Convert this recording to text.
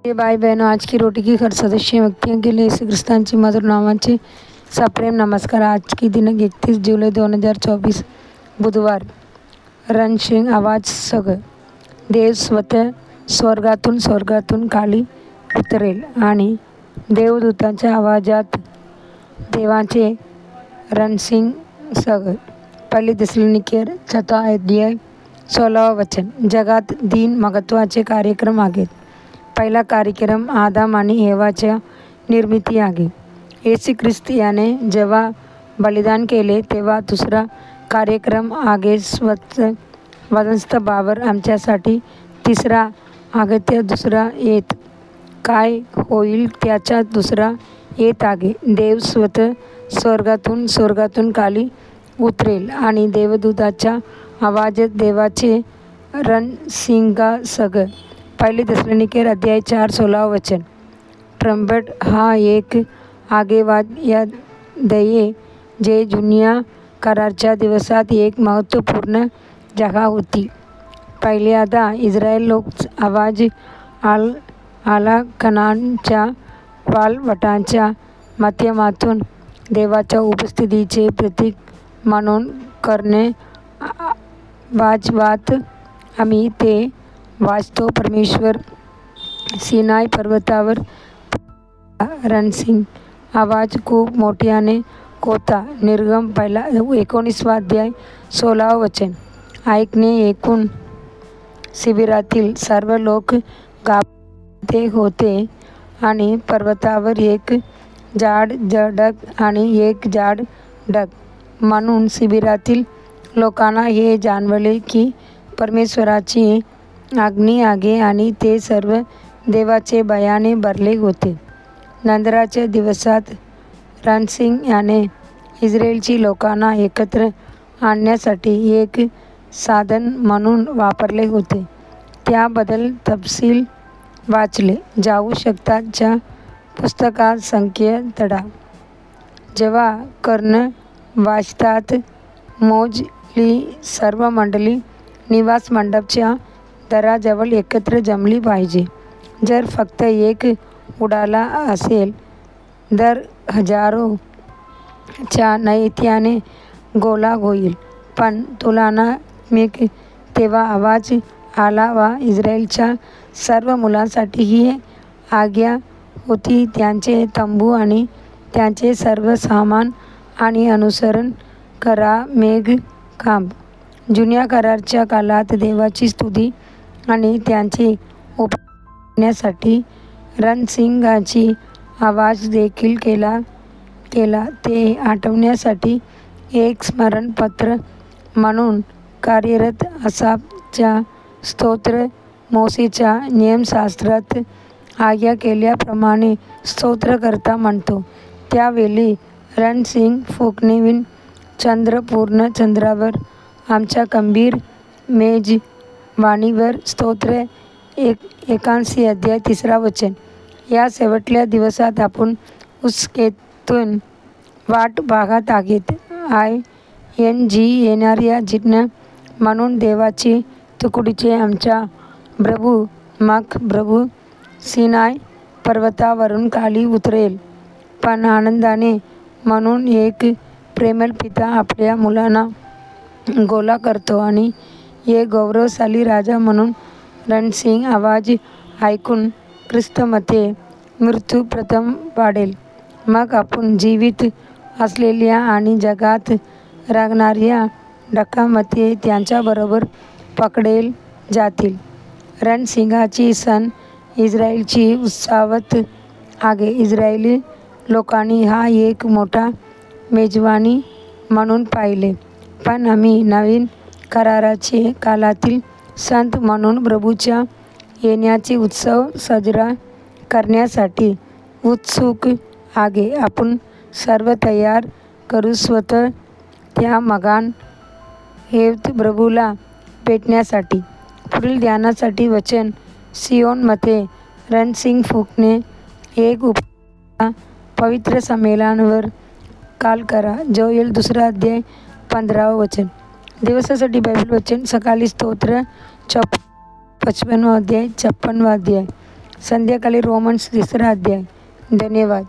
ये भाई बहनों, आज की रोटी की हर सदस्य व्यक्तियों के लिए यीशु ख्रिस्तांची मधुर नावाचे सप्रेम नमस्कार। आज की दिनांक 31 जुलै 2024 बुधवार। रणसिंग आवाज सग देव स्वतः स्वर्गातून खाली उतरेल आणि देवदूतांच्या आवाजात देवाचे रणसिंग सग। पहिली थिस्सलुनीकेयर 4 अध्याय 16 वचन। जगात 3 महत्त्वाचे कार्यक्रम आहेत। पहिला कार्यक्रम आदम आणि एवाच्या निर्मिती आहे। येशू ख्रिस्त याने जेव्हा बलिदान केले तेव्हा दुसरा कार्यक्रम आहे वधस्त बाबर आमच्यासाठी। तिसरा आहे दुसरा येत काय होईल त्याचा दुसरा येत आहे। देव स्वतः स्वर्गातून खाली उतरेल आणि देवदूताच्या आवाजात देवाचे रणसिंगासह। पहिली थिस्सलुनीकेयर अध्याय 4 16 वचन। ट्रम्पेट हा एक आगेवाद्य जे जुन्या कराराच्या दिवसात एक महत्त्वपूर्ण जागा होती। पहिल्यांदा इस्रायल लोक आवाज आला कनानच्या वाळवंटाच्या माध्यमातून देवाच्या उपस्थितीचे प्रतीक म्हणून करणे वाजवत। आम्ही ते वाचतो। परमेश्वर सिनाई पर्वतावर रणसिंग आवाज खूप मोठ्याने होता। निर्गम 19 अध्याय 16 वचन। ऐकणे एकूण शिबिरातील सर्व लोक घाबरले होते आणि पर्वतावर एक जाड ढग आणि एक जाड ढग म्हणून शिबिरातील लोकांना हे जाणवले की परमेश्वराची अग्नी आहे आणि ते सर्व देवाचे भयाने भरले होते। नंतरच्या दिवसात रणसिंग याने इस्रायलची लोकांना एकत्र आणण्यासाठी एक साधन म्हणून वापरले होते। त्याबद्दल तपशील वाचले जाऊ शकतात च्या पुस्तकात संकेतस्थळ। जेव्हा कर्ण वाजतात मोजली सर्व मंडळी निवास मंडपाच्या दाराजवळ एकत्र जमली पाहिजे। जर फक्त एक उडाला असेल तर हजारोच्या संख्येने गोळा होईल। पण तुलनात्मक तेव्हा आवाज आला व इस्रायलच्या सर्व मुलांसाठी ही आज्ञा होती त्यांचे तंबू आणि त्यांचे सर्व सामान आणि अनुसरण करा मेघ खांब। जुन्या कराराच्या काळात देवाची स्तुती आणि त्यांची उपासना करण्यासाठी रणसिंगाची आवाज देखील केला ते आठवण्यासाठी एक स्मरणपत्र म्हणून कार्यरत आसाफच्या स्तोत्र। मोशेच्या नियमशास्त्रात आज्ञा केल्याप्रमाणे स्तोत्रकर्ता म्हणतो। त्यावेळी रणसिंग फुंकणे चंद्र पूर्ण चंद्रावर आमच्या गंभीर मेजवानीवर स्तोत्र 81 अध्याय 3 वचन। या शेवटच्या दिवसात आपण उत्सुकतेतून वाट पाहत आहोत। येणाऱ्या चिन्ह म्हणून देवाची तुकडीचे आमचा प्रभू सिनाई पर्वतावरून खाली उतरेल। पण आनंदाने म्हणून एक प्रेमळ पिता आपल्या मुलांना गोळा करतो आणि एक गौरवशाली राजा म्हणून रणसिंग आवाज ऐकून ख्रिस्तामध्ये मृत्यू प्रथम पाडेल। मग आपण जीवित असलेल्या आणि जगात राहणाऱ्या ढगामध्ये त्यांच्याबरोबर पकडले जातील। रणसिंगाची सण इस्रायलची उत्सवात आहे। इस्रायली लोकांनी हा एक मोठा मेजवानी म्हणून पाहिले। पण आम्ही नवीन कराराचे काळातील संत म्हणून प्रभूच्या येण्याचा उत्सव साजरा करण्यासाठी उत्सुक आहे। आपण सर्व तयार करू स्वतः त्या महान प्रभूला भेटण्यासाठी। पुढील ध्यानासाठी वचन सियोनमध्ये रणसिंग फुंकणे एक उपक्रम पवित्र संमेलनावर कॉल करा। जोएल 2 अध्याय 15 वचन। दिवसासाठी बायबल वचन सकाळी स्तोत्र 55 अध्याय 56 अध्याय। संध्याकाळी रोमन्स 3रा अध्याय. धन्यवाद.